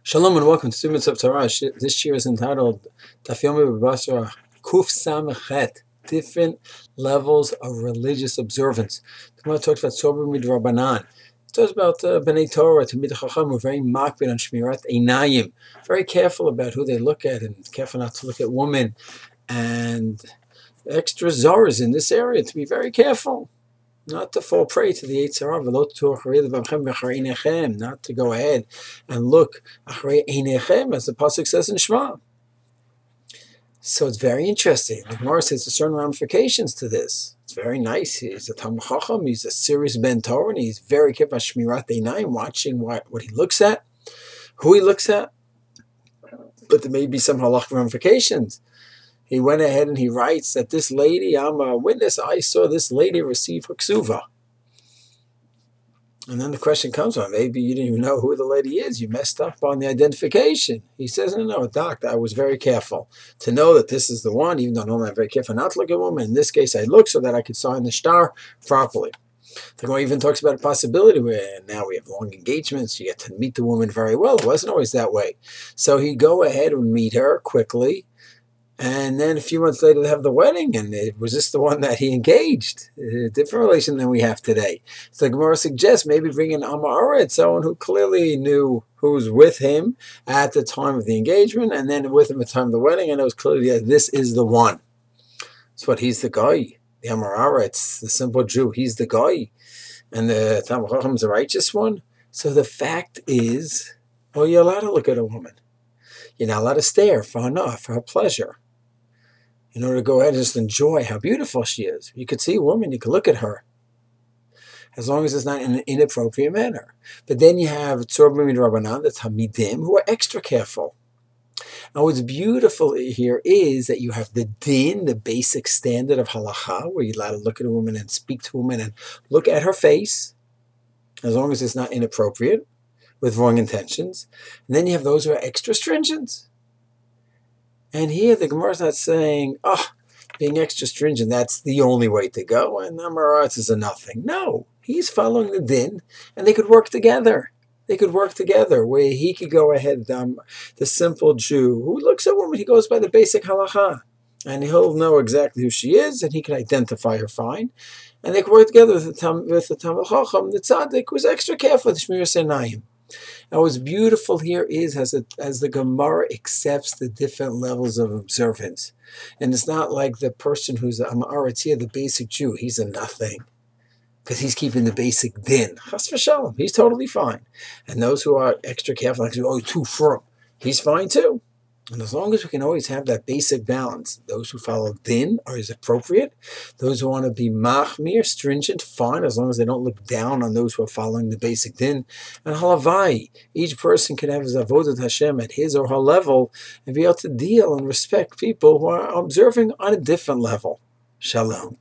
Shalom and welcome to Students of Torah. This year is entitled Daf Yomi B Kuf Samachet, different levels of religious observance. The Gemara talks about Sober Midrabanan. It talks about Bnei Torah, Tamid Chacham, who are very makbid on Shmirat Einayim, very careful about who they look at and careful not to look at women, and extra zars in this area to be very careful. Not to fall prey to the Yetzer Hara, not to go ahead and look as the pasuk says in Shema. So it's very interesting. The Gemara says there's certain ramifications to this. It's very nice. He's a Talmid Chacham. He's a serious Ben Torah, and he's very careful about Shmirat Einayim, watching what he looks at, who he looks at. But there may be some halachic ramifications. He went ahead and he writes that this lady, I'm a witness, I saw this lady receive her ksuva. And then the question comes on, maybe you didn't even know who the lady is. You messed up on the identification. He says, no, doctor, I was very careful to know that this is the one, even though normally I'm very careful not to look at a woman. In this case, I looked so that I could sign the star properly. The Gemara even talks about a possibility where now we have long engagements. You get to meet the woman very well. It wasn't always that way. So he'd go ahead and meet her quickly. And then a few months later, they have the wedding, and was this the one that he engaged? A different relation than we have today. So the Gemara suggests maybe bring in Amaret, someone who clearly knew who was with him at the time of the engagement, and then with him at the time of the wedding, and it was clearly that this is the one. That's what he's the guy. The Amaret, the simple Jew, he's the guy. And the Talmid Chacham is the righteous one. So the fact is, well, you're allowed to look at a woman. You're not allowed to stare for her pleasure. In order to go ahead and just enjoy how beautiful she is. You could see a woman, you could look at her. As long as it's not in an inappropriate manner. But then you have Tzor B'mid Rabbanan, the Tamidim, who are extra careful. Now what's beautiful here is that you have the din, the basic standard of halacha, where you're allowed to look at a woman and speak to a woman and look at her face, as long as it's not inappropriate, with wrong intentions. And then you have those who are extra stringent. And here the Gemara is not saying, being extra stringent, that's the only way to go, and Amarat is a nothing. No, he's following the din, and they could work together. They could work together, where he could go ahead, the simple Jew who looks at a woman, he goes by the basic halacha, and he'll know exactly who she is, and he can identify her fine. And they could work together with the Talmid Chacham, the tzaddik, who's extra careful with Shmiras Einayim. Now what's beautiful here is as the Gemara accepts the different levels of observance. And it's not like the person who's the Amaretz here, the basic Jew, he's a nothing. Because he's keeping the basic din. Chas v'shalom, he's totally fine. And those who are extra careful, like, too firm, he's fine too. And as long as we can always have that basic balance, those who follow din are as appropriate. Those who want to be machmir, stringent, fine, as long as they don't look down on those who are following the basic din. And halavai, each person can have his avodat Hashem at his or her level and be able to deal and respect people who are observing on a different level. Shalom.